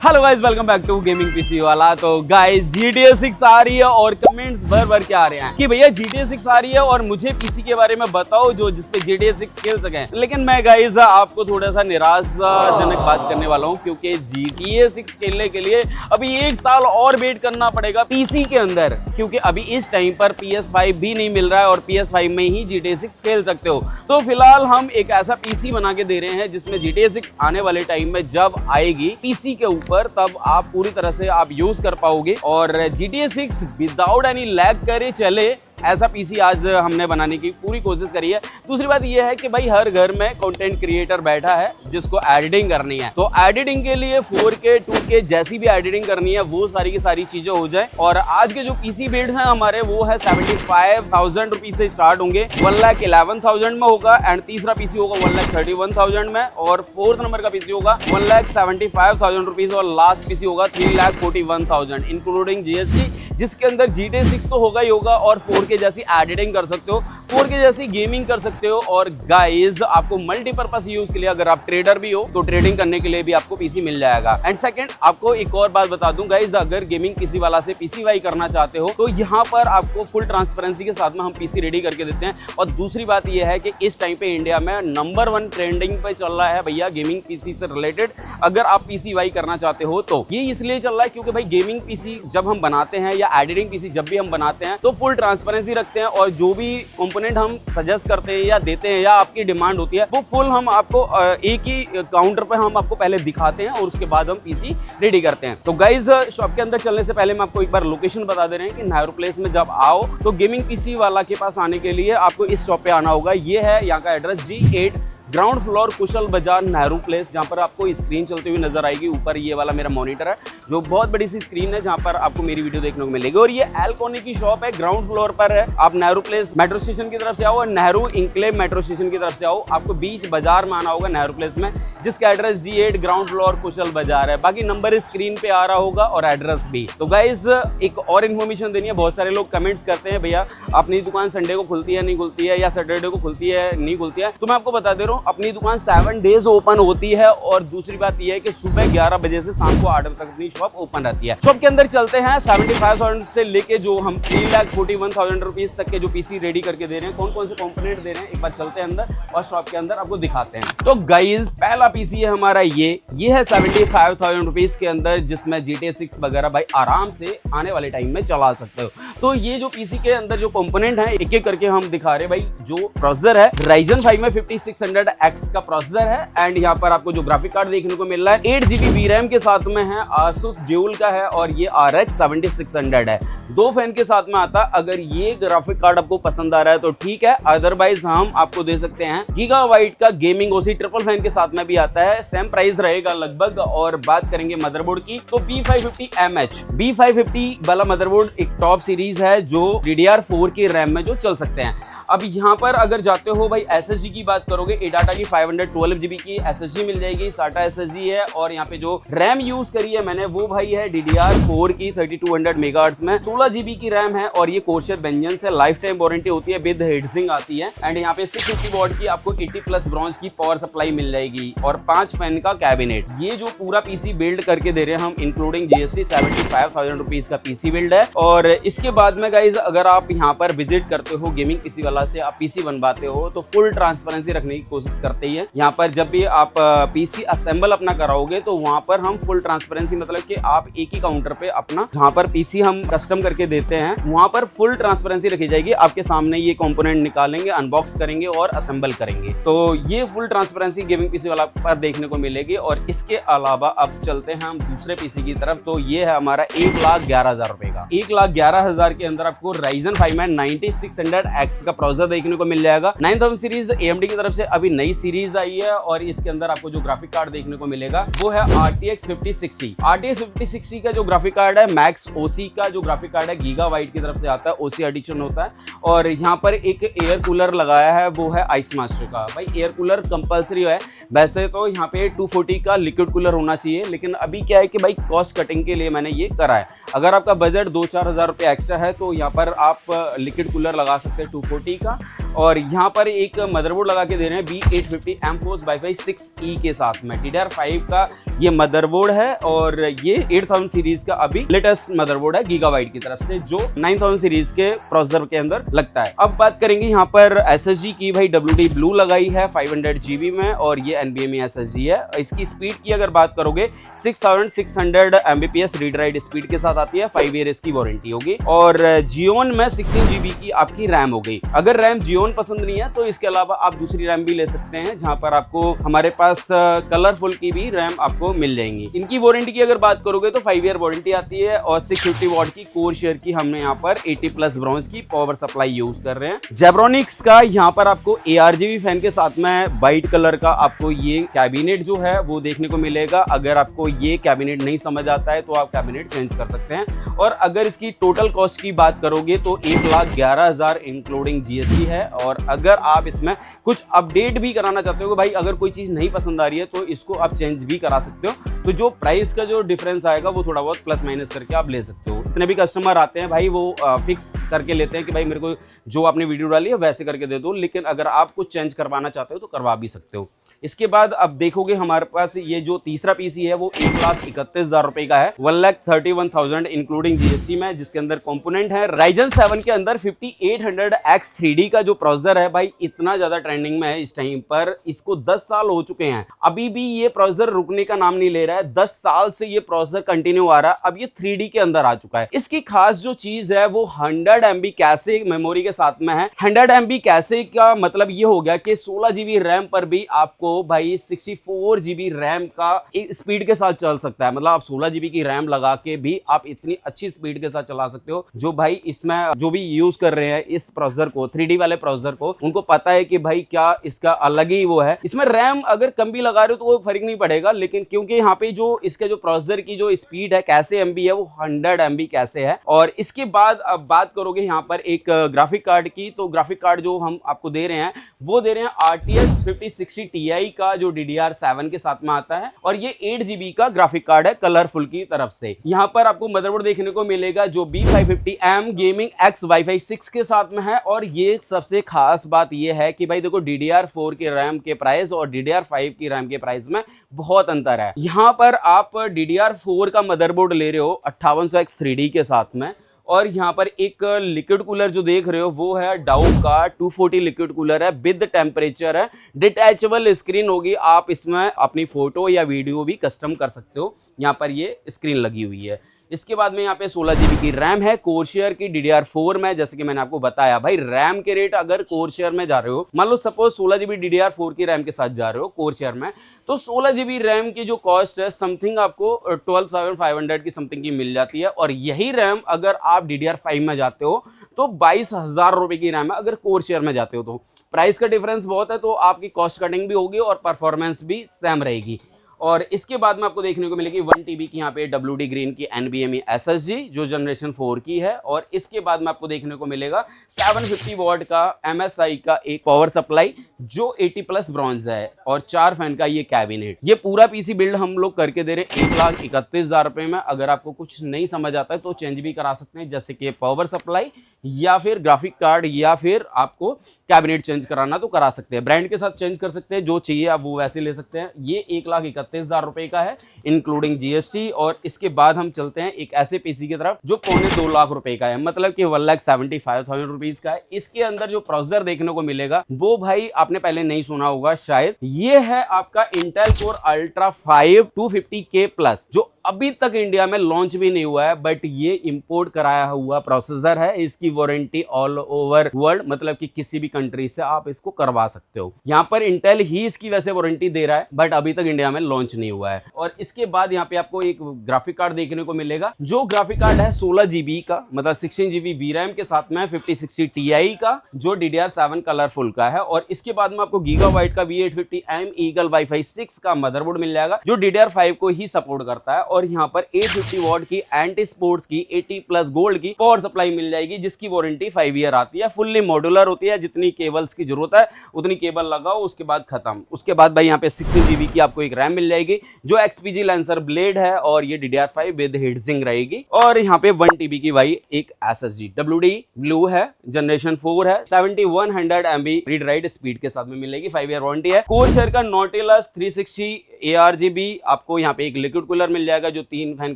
Hello guys, welcome back to gaming PC वाला। तो guys GTA 6 आ रही है और कमेंट्स भर के आ रहे हैं कि भैया GTA 6 आ रही है और मुझे पीसी के बारे में बताओ जो जिसपे GTA 6 खेल सकें। लेकिन मैं गाइस आपको थोड़ा सा निराशाजनक बात करने वाला हूं, क्योंकि GTA 6 खेलने के लिए अभी 1 साल और वेट करना पड़ेगा पीसी के अंदर, क्योंकि अभी इस टाइम पर PS5 भी नहीं मिल रहा है और PS5 में ही GTA 6 खेल सकते हो। तो फिलहाल हम एक ऐसा पीसी बना के दे रहे हैं जिसमें GTA 6 आने वाले टाइम में जब आएगी पीसी के ऊपर, तब आप पूरी तरह से आप यूज कर पाओगे और GTA 6 विदाउट एनी लैग करे चले, ऐसा पीसी आज हमने बनाने की पूरी कोशिश करी है। दूसरी बात यह है कि भाई हर घर में कंटेंट क्रिएटर बैठा है जिसको एडिटिंग करनी है, तो एडिटिंग के लिए 4K 2K जैसी भी एडिटिंग करनी है वो सारी की सारी चीजें हो जाए। और आज के जो पीसी बिल्ड्स हैं हमारे वो है 75,000 रुपीज से स्टार्ट होंगे, 1,11,000 में होगा एंड तीसरा पीसी होगा 1,31,000 में और फोर्थ नंबर का पीसी होगा 1,75,000 रुपीज और लास्ट पीसी होगा 3,41,000 इंक्लूडिंग GST, जिसके अंदर GTA 6 तो होगा ही होगा और 4K जैसी एडिटिंग कर सकते हो, 4K जैसी गेमिंग कर सकते हो। और गाइस आपको मल्टीपर्पज यूज के लिए, अगर आप ट्रेडर भी हो तो ट्रेडिंग करने के लिए भी आपको पीसी मिल जाएगा। एंड सेकंड, आपको एक और बात बता दूं गाइस, अगर गेमिंग पीसी वाला से पीसी वाई करना चाहते हो तो यहाँ पर आपको फुल ट्रांसपेरेंसी के साथ में हम पीसी रेडी करके देते हैं। और दूसरी बात यह है कि इस टाइम पे इंडिया में नंबर 1 ट्रेंडिंग पे चल रहा है भैया गेमिंग पीसी से रिलेटेड, अगर आप पीसी वाई करना चाहते हो तो। ये इसलिए चल रहा है क्योंकि भाई गेमिंग पीसी जब हम बनाते हैं या एडिटिंग पीसी जब भी हम बनाते हैं तो फुल ट्रांसपेरेंसी रखते हैं और जो भी कंपोनेंट हम सजेस्ट करते हैं या देते हैं या आपकी डिमांड होती है वो फुल हम आपको एक ही काउंटर पे हम आपको पहले दिखाते हैं और उसके बाद हम पीसी रेडी करते हैं। तो गाइज शॉप के अंदर चलने से पहले मैं आपको एक बार लोकेशन बता दे रहे हैं कि नेहरू प्लेस में जब आओ तो गेमिंग पीसी वाला के पास आने के लिए आपको इस शॉप पे आना होगा। ये है यहाँ का एड्रेस G8 ग्राउंड फ्लोर कुशल बाजार नेहरू प्लेस, जहाँ पर आपको स्क्रीन चलती हुई नजर आएगी। ऊपर ये वाला मेरा मॉनिटर है जो बहुत बड़ी सी स्क्रीन है जहाँ पर आपको मेरी वीडियो देखने को मिलेगी। और ये एल्कोनी की शॉप है, ग्राउंड फ्लोर पर है। आप नेहरू प्लेस मेट्रो स्टेशन की तरफ से आओ और नेहरू इंक्लेव मेट्रो स्टेशन की तरफ से आओ, आपको बीच बाजार में आना होगा नेहरू प्लेस में, जिसका एड्रेस G8 ग्राउंड फ्लोर कुशल बाजार है। बाकी नंबर स्क्रीन पे आ रहा होगा और एड्रेस भी। तो गाइज एक और इन्फॉर्मेशन देनी है, बहुत सारे लोग कमेंट्स करते हैं भैया अपनी दुकान संडे को खुलती है नहीं खुलती है या सैटरडे को खुलती है नहीं खुलती है। तो मैं आपको बता दे रहा हूँ अपनी दुकान 7 डेज ओपन होती है और दूसरी बात यह है कि सुबह 11 बजे से शाम को 8 बजे तक अपनी शॉप ओपन रहती है। शॉप के अंदर चलते हैं 75,000 से लेके जो हम 3,41,000 रुपीज तक के जो पीसी रेडी करके दे रहे हैं, कौन कौन से कंपोनेंट दे रहे हैं एक बार चलते हैं अंदर और शॉप के अंदर आपको दिखाते हैं। तो गाइज पहला पीसी है हमारा ये है 75,000 रुपीज के अंदर, जिसमें GTA 6 वगैरह भाई आराम से आने वाले टाइम में चला सकते हो। तो ये जो पीसी के अंदर जो कंपोनेंट है एक एक करके हम दिखा रहे हैं भाई। जो प्रोसेसर है Ryzen 5 में 5600X का प्रोसेसर है एंड यहाँ पर आपको जो ग्राफिक कार्ड देखने को मिल रहा है 8GB VRAM के साथ में है, Asus Dual का है और ये RX 7600 है। 2 फैन के साथ में आता है। अगर ये ग्राफिक कार्ड आपको पसंद आ रहा है तो ठीक है, अदरवाइज हम आपको दे सकते हैं गीगाबाइट का गेमिंग OC ट्रिपल फैन के साथ में भी आता है, सेम प्राइस रहेगा लगभग। और बात करेंगे मदरबोर्ड की तो B550 वाला मदरबोर्ड एक टॉप सीरीज है जो DDR4 की रैम में जो चल सकते हैं। अब यहाँ पर अगर जाते हो भाई SSD की बात करोगे, एडाटा की 512GB की SSD मिल जाएगी, SATA SSD है। और यहाँ पे जो रैम यूज करी है मैंने वो भाई है DDR4 की 3200 मेगाहर्ट्ज में, 16GB की रैम है और ये कोर्सर वेंजन से लाइफ टाइम वारंटी होती है, विद हीटसिंक आती है। एंड यहाँ पे 650 वॉट की आपको 80+ ब्रॉन्ज की पावर सप्लाई मिल जाएगी और 5 फैन का कैबिनेट। ये जो पूरा पीसी बिल्ड करके दे रहे हैं हम इंक्लूडिंग GST 75,000 रुपीज का पीसी बिल्ड है। और इसके बाद में गाइज अगर आप यहाँ पर विजिट करते हो गेमिंग पीसी वाला से आप पीसी बनवाते हो तो फुल ट्रांसपेरेंसी रखने की कोशिश करते ही है। यहाँ पर जब भी आप पीसी असेंबल अपना कराओगे तो वहां पर हम फुल ट्रांसपेरेंसी मतलब कि आप एक ही काउंटर पे अपना जहां पर पीसी हम कस्टम करके देते हैं वहां पर फुल ट्रांसपेरेंसी रखी जाएगी। आपके सामने ये कंपोनेंट निकालेंगे, अनबॉक्स करेंगे और असेंबल करेंगे। तो ये फुल ट्रांसपेरेंसी गेमिंग पीसी वाला पर देखने को मिलेगी। और इसके अलावा अब चलते हैं हम दूसरे पीसी की तरफ। तो ये है हमारा 1,11,000 रुपए का। 1,11,000 के अंदर आपको Ryzen 5 में 9600X का प्रोसेसर देखने को मिल जाएगा। 9000 सीरीज AMD की तरफ से अभी नई सीरीज आई है और इसके अंदर आपको जो ग्राफिक कार्ड देखने को मिलेगा वो है RTX 5060। RTX 5060 का जो ग्राफिक कार्ड है मैक्स OC का जो ग्राफिक कार्ड है गीगाबाइट की तरफ से आता है, OC एडिशन होता है। और यहाँ पर एक एयर कूलर लगाया है वो है आइस मास्टर का। भाई एयर कूलर कंपलसरी है, वैसे तो यहाँ पे 240 का लिक्विड कूलर होना चाहिए, लेकिन अभी क्या है कि भाई कॉस्ट कटिंग के लिए मैंने ये करा है। अगर आपका बजट 2-4 हज़ार रुपये एक्स्ट्रा है तो यहाँ पर आप लिक्विड कूलर लगा सकते हैं 240 का। और यहाँ पर एक मदरबोर्ड लगा के दे रहे हैं B850 M4 Wi-Fi 6E के साथ में। DDR5 का ये मदरबोर्ड है और ये 8000 सीरीज का अभी लेटेस्ट मदरबोर्ड है गीगाबाइट की तरफ से, जो 9000 सीरीज के प्रोसेसर के अंदर लगता है। अब बात करेंगे यहाँ पर SSD की, भाई WD Blue लगाई है 500 GB में और ये NVMe SSD है। इसकी स्पीड की अगर बात करोगे 6600 Mbps रीड राइट स्पीड के साथ आती है, 5 ईयर इसकी वारंटी होगी। और जियोन में 16 GB की आपकी रैम हो गई। अगर रैम जियोन पसंद नहीं है तो इसके अलावा आप दूसरी रैम भी ले सकते हैं, जहां पर आपको हमारे पास कलरफुल की भी रैम आपको मिल जाएंगी। इनकी वारंटी की अगर बात करोगे तो 5 ईयर वारंटी आती है और 650 वॉट की कोर शेयर की हमने यहाँ पर 80+ ब्रॉन्ज की पावर सप्लाई यूज कर रहे हैं। जेब्रॉनिक्स का यहाँ पर आपको ARGB फैन के साथ में व्हाइट कलर का आपको ये कैबिनेट जो है वो देखने को मिलेगा। अगर आपको ये कैबिनेट नहीं समझ आता है तो आप कैबिनेट चेंज कर सकते हैं। और अगर इसकी टोटल कॉस्ट की बात करोगे तो 1,11,000 इंक्लूडिंग GST है। और अगर आप इसमें कुछ अपडेट भी कराना चाहते हो, भाई अगर कोई चीज नहीं पसंद आ रही है तो इसको आप चेंज भी करा सकते हो, तो जो प्राइस का जो डिफरेंस आएगा वो थोड़ा बहुत प्लस माइनस करके आप ले सकते हो। इतने भी कस्टमर आते हैं भाई वो फिक्स करके लेते हैं कि भाई मेरे को जो आपने वीडियो डाली है वैसे करके दे दो, लेकिन अगर आप कुछ चेंज करवाना चाहते हो तो करवा भी सकते हो। इसके बाद अब देखोगे हमारे पास ये जो तीसरा पीसी है वो 1,31,000 रुपए का है, 1,31,000 इंक्लूडिंग GST में, जिसके अंदर कंपोनेंट है Ryzen 7 के अंदर 5800X 3D का जो प्रोसेसर है भाई इतना ज्यादा ट्रेंडिंग में है इस टाइम पर। इसको 10 साल हो चुके हैं, अभी भी ये प्रोसेसर रुकने का नाम नहीं ले रहा है। 10 साल से ये प्रोसेसर कंटिन्यू आ रहा है, अब ये 3D के अंदर आ चुका है। इसकी खास जो चीज है वो 100 MB कैशे मेमोरी के साथ में है। 100 MB कैशे का मतलब ये हो गया कि 16 GB रैम पर भी आपको भाई 64 GB रैम का स्पीड के साथ चल सकता है। मतलब आप 16 GB की रैम लगा के भी आप इतनी अच्छी स्पीड के साथ चला सकते हो। जो भाई इसमें जो भी यूज कर रहे हैं इस प्रोसेसर को, 3D वाले प्रोसेसर को, उनको पता है कि भाई क्या इसका अलग ही वो है। इसमें रैम अगर कम भी लगा रहे हो तो वो फर्क नहीं पड़ेगा, लेकिन क्योंकि यहाँ पे जो इसके जो प्रोसेसर की जो स्पीड है कैसे MB है वो 100 MB कैसे है। और इसके बाद अब बात करोगे यहाँ पर एक ग्राफिक कार्ड की, तो ग्राफिक कार्ड जो हम आपको दे रहे हैं वो दे रहे हैं RTX 5060 Ti का, जो DDR7 के साथ में आता है। और ये 8 GB का ग्राफिक कार्ड है कलरफुल की तरफ से। यहाँ पर आपको मदरबोर्ड देखने को मिलेगा जो B550M गेमिंग X Wi-Fi 6 के साथ में है। और ये सबसे खास बात ये है कि भाई देखो DDR4 के रैम के प्राइस और DDR5 की रैम के प्राइस में बहुत अंतर है। यहाँ पर आप DDR4 का मदरबोर्ड ले रहे हो 5800X 3D के साथ में, और यहाँ पर एक लिक्विड कूलर जो देख रहे हो वो है डाउ का 240 लिक्विड कूलर है, विद टेम्परेचर है, डिटैचेबल स्क्रीन होगी। आप इसमें अपनी फोटो या वीडियो भी कस्टम कर सकते हो। यहाँ पर ये स्क्रीन लगी हुई है। इसके बाद में यहाँ पे 16 GB की रैम है कोर शेयर की DDR4 में। जैसे कि मैंने आपको बताया भाई रैम के रेट अगर कोर शेयर में जा रहे हो, मान लो सपोज 16 GB DDR4 की रैम के साथ जा रहे हो कोर शेयर में, तो 16 GB रैम की जो कॉस्ट है समथिंग आपको 12,500 की समथिंग की मिल जाती है। और यही रैम अगर आप DDR5 में जाते हो तो 22,000 रुपए की रैम है अगर कोर शेयर में जाते हो। तो प्राइस का डिफरेंस बहुत है, तो आपकी कॉस्ट कटिंग भी होगी और परफॉर्मेंस भी सेम रहेगी। और इसके बाद में आपको देखने को मिलेगी 1 TB की यहाँ पे WD ग्रीन की NVMe SSD जो जनरेशन 4 की है। और इसके बाद में आपको देखने को मिलेगा 750 वॉट का MSI का एक पावर सप्लाई जो 80+ ब्रॉन्ज है, और 4 फैन का ये कैबिनेट। ये पूरा पीसी बिल्ड हम लोग करके दे रहे 1,31,000 रुपए में। अगर आपको कुछ नहीं समझ आता है तो चेंज भी करा सकते हैं, जैसे कि पावर सप्लाई या फिर ग्राफिक कार्ड या फिर आपको कैबिनेट चेंज कराना तो करा सकते हैं। ब्रांड के साथ चेंज कर सकते हैं, जो चाहिए आप वो वैसे ले सकते हैं। ये 1,31,000 रुपए का है इंक्लूडिंग GST। और इसके बाद हम चलते हैं एक ऐसे पीसी की तरफ जो 2.25 लाख रुपए का है, मतलब कि 1,75,000 रुपीज का है। इसके अंदर जो प्रोसेसर देखने को मिलेगा वो भाई आपने पहले नहीं सुना होगा शायद, ये है आपका Intel Core Ultra 5 250K+, जो अभी तक इंडिया में लॉन्च भी नहीं हुआ है, बट ये इंपोर्ट कराया हुआ प्रोसेसर है। इसकी वारंटी ऑल ओवर वर्ल्ड, मतलब कि किसी भी कंट्री से आप इसको करवा सकते हो। यहाँ पर इंटेल ही इसकी वैसे वारंटी दे रहा है, बट अभी तक इंडिया में लॉन्च नहीं हुआ है। और इसके बाद यहाँ पे आपको एक ग्राफिक कार्ड देखने को मिलेगा, जो ग्राफिक कार्ड है 16 GB का, मतलब 16 GB VRAM के साथ में 5060 Ti का, जो DDR7 कलरफुल का है। और इसके बाद में आपको गीगाबाइट का B850M Eagle Wi-Fi 6 का मदरबोर्ड मिल जाएगा, जो DDR5 को ही सपोर्ट करता है। और यहाँ पर 850 वॉट की एंटी स्पोर्ट्स की 80+ गोल्ड की पावर सप्लाई मिल जाएगी, जिसके इसकी वारंटी 5 ईयर आती है। फुल्ली मॉड्यूलर होती है, जितनी केबल्स की जरूरत है उतनी केबल लगाओ, उसके बाद खत्म। उसके बाद भाई यहाँ पे 16 GB की आपको एक रैम मिल जाएगी जो XPG लेंसर ब्लेड है, और ये DDR5 विद हीटसिंक रहेगी। और यहाँ पे 1 TB की भाई एक SSD WD ब्लू है, जनरेशन 4 है, 7100 MB रीड राइट स्पीड के साथ में मिलेगी, 5 ईयर वारंटी है। कोरसैर का नॉटिलस 360 ARGB आपको यहाँ पे एक लिक्विड कूलर मिल जाएगा जो 3 फैन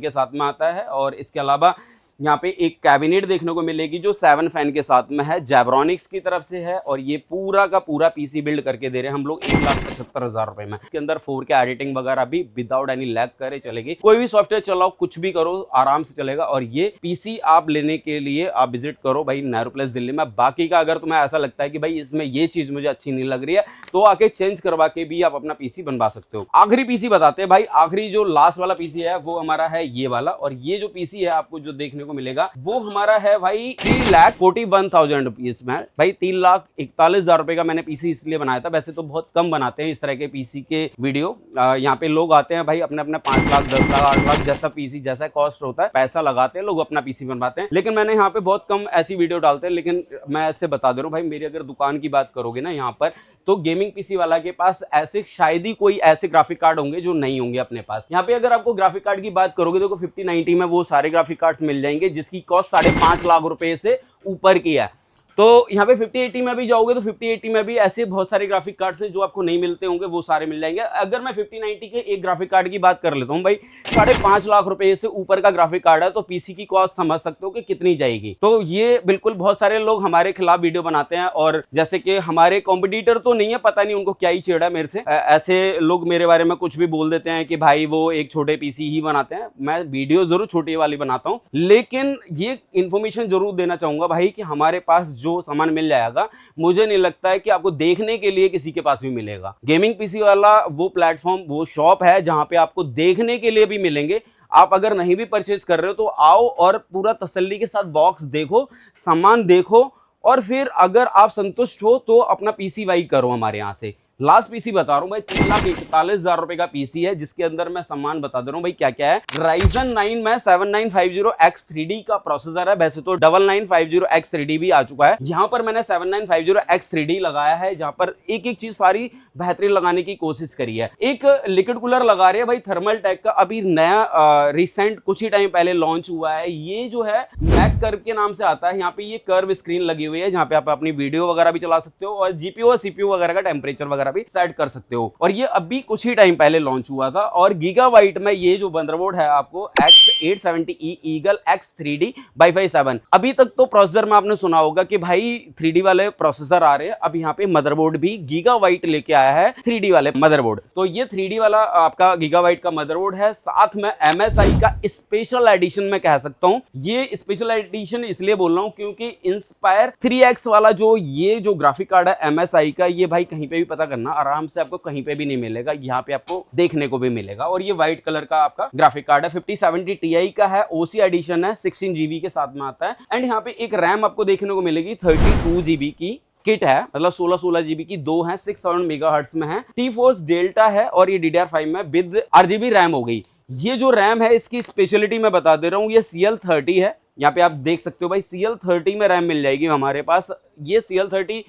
के साथ में आता है। और इसके अलावा यहाँ पे एक कैबिनेट देखने को मिलेगी जो 7 फैन के साथ में है, जैब्रॉनिक्स की तरफ से है। और ये पूरा का पूरा पीसी बिल्ड करके दे रहे हैं हम लोग 1,75,000 रुपए में। इसके अंदर 4K एडिटिंग वगैरह भी विदाउट एनी लैग करे चलेगी, कोई भी सॉफ्टवेयर चलाओ, कुछ भी करो, आराम से चलेगा। और ये पीसी आप लेने के लिए आप विजिट करो भाई नेहरू प्लेस दिल्ली में। बाकी का अगर तुम्हें ऐसा लगता है कि भाई इसमें ये चीज मुझे अच्छी नहीं लग रही है, तो आके चेंज करवा के भी आप अपना पीसी बनवा सकते हो। आखिरी पीसी बताते हैं भाई, आखिरी जो लास्ट वाला पीसी है वो हमारा है ये वाला। और ये जो पीसी है आपको जो देखने को मिलेगा वो हमारा है भाई 3,41,000 रुपीज में। भाई 3,41,000 रुपए का मैंने पीसी इसलिए बनाया था। वैसे तो बहुत कम बनाते हैं इस तरह के पीसी के वीडियो। यहाँ पे लोग आते हैं भाई अपने अपने 5 लाख 10 लाख 8 लाख जैसा पीसी जैसा कॉस्ट होता है पैसा लगाते हैं लोग, अपना पीसी बनवाते हैं। लेकिन मैंने यहाँ पे बहुत कम ऐसी वीडियो डालते हैं। लेकिन मैं ऐसे बता दे रहा हूँ भाई, मेरी अगर दुकान की बात करोगे ना यहाँ पर, तो गेमिंग पीसी वाला के पास ऐसे शायद ही कोई ऐसे ग्राफिक कार्ड होंगे जो नहीं होंगे अपने पास। यहाँ पे अगर आपको ग्राफिक कार्ड की बात करोगे तो 5090 में वो सारे ग्राफिक कार्ड्स मिल जाएंगे जिसकी कॉस्ट 5.5 लाख रुपए से ऊपर की है। तो यहाँ पे 5080 में भी जाओगे तो 5080 में भी ऐसे बहुत सारे ग्राफिक कार्ड्स हैं जो आपको नहीं मिलते होंगे, वो सारे मिल जाएंगे। अगर मैं 5090 के एक ग्राफिक कार्ड की बात कर लेता हूँ भाई, 5.5 लाख रुपए से ऊपर का ग्राफिक कार्ड है, तो पीसी की कॉस्ट समझ सकते हो कि कितनी जाएगी। तो ये बिल्कुल बहुत सारे लोग हमारे खिलाफ वीडियो बनाते हैं, और जैसे कि हमारे कॉम्पिटिटर तो नहीं है, पता नहीं उनको क्या ही छेड़ा मेरे से, ऐसे लोग मेरे बारे में कुछ भी बोल देते हैं कि भाई वो एक छोटे पीसी ही बनाते हैं। मैं वीडियो जरूर छोटी वाली बनाता हूँ, लेकिन ये इंफॉर्मेशन जरूर देना चाहूंगा भाई कि हमारे पास जो सामान मिल जाएगा, मुझे नहीं लगता है कि आपको देखने के लिए किसी के पास भी मिलेगा। गेमिंग पीसी वाला वो प्लेटफॉर्म, वो शॉप है जहां पे आपको देखने के लिए भी मिलेंगे। आप अगर नहीं भी परचेज कर रहे हो तो आओ और पूरा तसल्ली के साथ बॉक्स देखो, सामान देखो, और फिर अगर आप संतुष्ट हो तो अपना पीसी वाई करो हमारे यहाँ से। लास्ट पीसी बता रहा हूं भाई, 3,41,000 रुपए का पीसी है, जिसके अंदर मैं सामान बता दे रहा हूं भाई क्या क्या है। Ryzen 9 में 7950X3D का प्रोसेसर है, वैसे तो 9950X3D भी आ चुका है। यहां पर मैंने 7950X3D लगाया है, जहां पर एक एक चीज सारी बेहतरीन लगाने की कोशिश करी है। एक लिक्विड कूलर लगा रहे हैं भाई थर्मल टेक का, अभी नया रिसेंट कुछ ही टाइम पहले लॉन्च हुआ है। ये जो है मैक कर्व के नाम से आता है। यहाँ पे ये कर्व स्क्रीन लगी हुई है जहां पे आप अपनी वीडियो वगैरह भी चला सकते हो, और जीपीयू और सीपीयू वगैरह का टेम्परेचर वगैरह भी सेट कर सकते हो। और ये अभी कुछ ही टाइम पहले लॉन्च हुआ था। और गीगाबाइट में ये जो मदरबोर्ड है आपको X870E Eagle X3D Wi-Fi 7। अभी तक तो प्रोसेसर में आपने सुना होगा कि भाई 3D वाले प्रोसेसर आ रहे हैं, अब यहाँ पे मदरबोर्ड भी गीगाबाइट लेके आया है 3D वाले मदरबोर्ड। तो ये 3D वाला आपका गीगाबाइट का मदरबोर्ड है, साथ में MSI का स्पेशल एडिशन में कह सकता हूँ। ये स्पेशल एडिशन इसलिए बोल रहा हूँ क्योंकि इंस्पायर 3X वाला जो ये जो ग्राफिक कार्ड है MSI का, ये भाई कहीं पे भी पता करना, आराम से आपको कहीं पे भी नहीं मिलेगा, यहाँ पे आपको देखने को भी मिलेगा। और ये व्हाइट कलर का आपका ग्राफिक कार्ड है, 5070 Ti का है, OC एडिशन है, 16 GB के साथ में आता है। एंड यहाँ पे एक रैम आपको देखने को मिलेगी 32 GB की किट है, मतलब 16 GB की दो है, 6,7 मेगाहर्ट्ज में है, T-Force डेल्टा है, और ये DDR5 में विद RGB रैम हो गई। ये जो रैम है इसकी स्पेशलिटी मैं बता दे रहा हूँ, ये CL30 है। यहाँ पे आप देख सकते हो भाई CL30 में रैम मिल जाएगी हमारे पास। ये CL30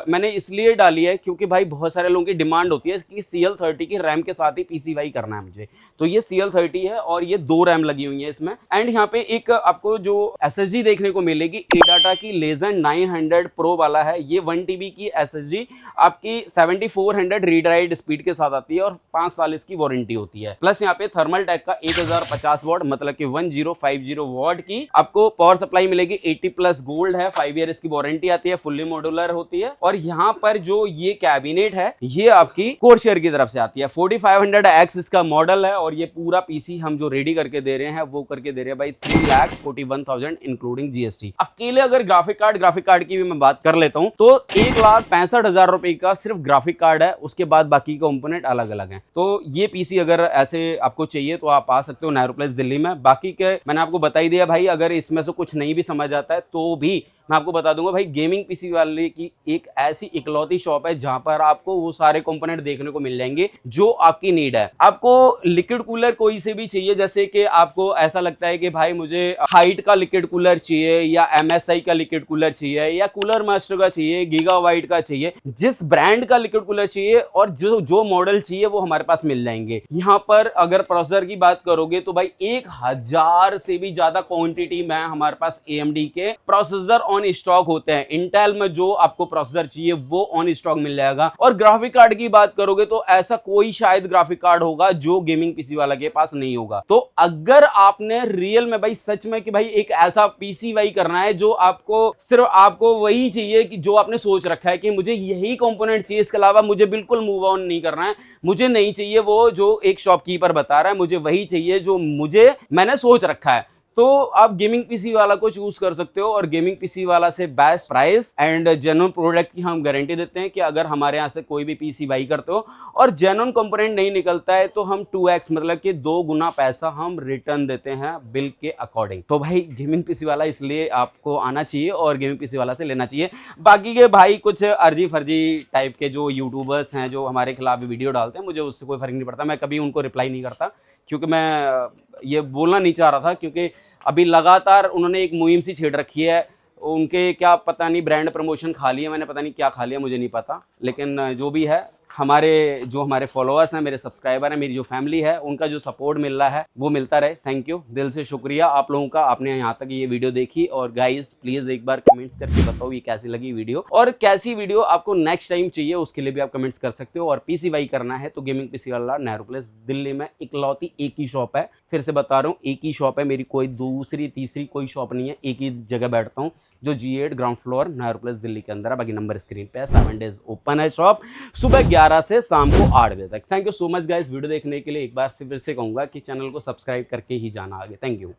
मैंने इसलिए डाली है क्योंकि भाई बहुत सारे लोगों की डिमांड होती है कि CL30 की रैम के साथ ही PCY करना है मुझे, तो ये CL30 है और ये 2 रैम लगी हुई है इसमें। एंड यहाँ पे एक आपको जो SSD देखने को मिलेगी ADATA की Legend 900 Pro वाला है। ये 1 TB की SSD आपकी 7400 रीड राइट स्पीड के साथ आती है और 5 साल इसकी वारंटी होती है। प्लस यहाँ पे थर्मल टेक का 1050 वॉट मतलब कि 1050 वॉट की आपको पावर सप्लाई मिलेगी। 80+ गोल्ड है, 5 ईयर इसकी वारंटी आती है, फुल्ली मॉड्यूलर होती है। और यहाँ पर जो ये कैबिनेट है ये आपकी कोरसैर की तरफ से आती है। 4500X इसका मॉडल है और ये पूरा पीसी हम जो रेडी करके दे रहे हैं वो करके दे रहे हैं भाई 3,41,000 इंक्लूडिंग GST। अकेले अगर ग्राफिक कार्ड की भी मैं बात कर लेता हूँ तो 1,65,000 रुपए का सिर्फ ग्राफिक कार्ड है, उसके बाद बाकी कंपोनेंट अलग अलग हैं। तो ये पीसी अगर ऐसे आपको चाहिए तो आप आ सकते हो नेहरू प्लेस दिल्ली में। बाकी के मैंने आपको बता ही दिया भाई, अगर इसमें से कुछ नहीं भी समझ आता है तो भी मैं आपको बता दूंगा भाई, गेमिंग पीसी वाले की एक ऐसी इकलौती शॉप है जहां पर आपको वो सारे कंपोनेंट देखने को मिल जाएंगे जो आपकी नीड है। आपको लिक्विड कूलर कोई से भी चाहिए, जैसे कि आपको ऐसा लगता है कि भाई मुझे हाइट का लिक्विड कूलर चाहिए या MSI का लिक्विड कूलर चाहिए या कूलर मास्टर का चाहिए, गीगावाइट का चाहिए, जिस ब्रांड का लिक्विड कूलर चाहिए और जो मॉडल चाहिए वो हमारे पास मिल जाएंगे। यहाँ पर अगर प्रोसेसर की बात करोगे तो भाई 1000 से भी ज्यादा क्वांटिटी में हमारे पास AMD के प्रोसेसर ऑन स्टॉक होते हैं। इंटेल में जो आपको प्रोसेसर चाहिए वो ऑन स्टॉक मिल जाएगा। और ग्राफिक कार्ड की बात करोगे तो ऐसा कोई शायद ग्राफिक कार्ड होगा जो गेमिंग पीसी वाला के पास नहीं होगा। तो अगर आपने रियल में भाई सच में कि भाई एक ऐसा पीसी वाई करना है जो आपको सिर्फ आपको वही चाहिए कि जो आपने सोच रखा है कि मुझे यही कंपोनेंट चाहिए, इसके अलावा मुझे बिल्कुल मूव ऑन नहीं करना है, मुझे नहीं चाहिए वो जो एक शॉपकीपर बता रहा है, मुझे वही चाहिए जो मैंने सोच रखा है, तो आप गेमिंग पीसी वाला को चूज कर सकते हो। और गेमिंग पीसी वाला से best price and genuine product की हम गारंटी देते हैं कि अगर हमारे यहाँ से कोई भी पीसी बाई करते हो और जेन्युइन कंपोनेंट नहीं निकलता है तो हम 2x मतलब कि 2 गुना पैसा हम रिटर्न देते हैं बिल के अकॉर्डिंग। तो भाई गेमिंग पीसी वाला इसलिए आपको आना चाहिए और गेमिंग पीसी वाला से लेना चाहिए। बाकी के भाई कुछ अर्जी फर्जी टाइप के जो यूट्यूबर्स हैं जो हमारे खिलाफ वीडियो डालते हैं, मुझे उससे कोई फर्क नहीं पड़ता, मैं कभी उनको रिप्लाई नहीं करता, क्योंकि मैं ये बोलना नहीं चाह रहा था, क्योंकि अभी लगातार उन्होंने एक मुहिम सी छेड़ रखी है। उनके क्या पता नहीं ब्रांड प्रमोशन खा लिया, मैंने पता नहीं क्या खा लिया, मुझे नहीं पता, लेकिन जो भी है हमारे फॉलोअर्स हैं, मेरे सब्सक्राइबर हैं, मेरी जो फैमिली है, उनका जो सपोर्ट मिल रहा है वो मिलता रहे। थैंक यू, दिल से शुक्रिया आप लोगों का, आपने यहाँ तक ये वीडियो देखी। और गाइस प्लीज एक बार कमेंट्स करके बताओ ये कैसी लगी वीडियो और कैसी वीडियो आपको नेक्स्ट टाइम चाहिए, उसके लिए भी आप कमेंट्स कर सकते हो। और पीसी बाई करना है तो गेमिंग पीसी वाला नेहरू प्लेस दिल्ली में इकलौती एक ही शॉप है, फिर से बता रहा हूँ एक ही शॉप है, मेरी कोई दूसरी तीसरी कोई शॉप नहीं है, एक ही जगह बैठता हूँ जो G8 ground floor Nehru place Delhi के अंदर है। बाकी नंबर स्क्रीन पे है। 7 डेज ओपन है शॉप, सुबह 11 से शाम को 8 बजे तक। Thank you so much guys video देखने के लिए। एक बार फिर से कहूंगा कि चैनल को सब्सक्राइब करके ही जाना आगे। Thank you.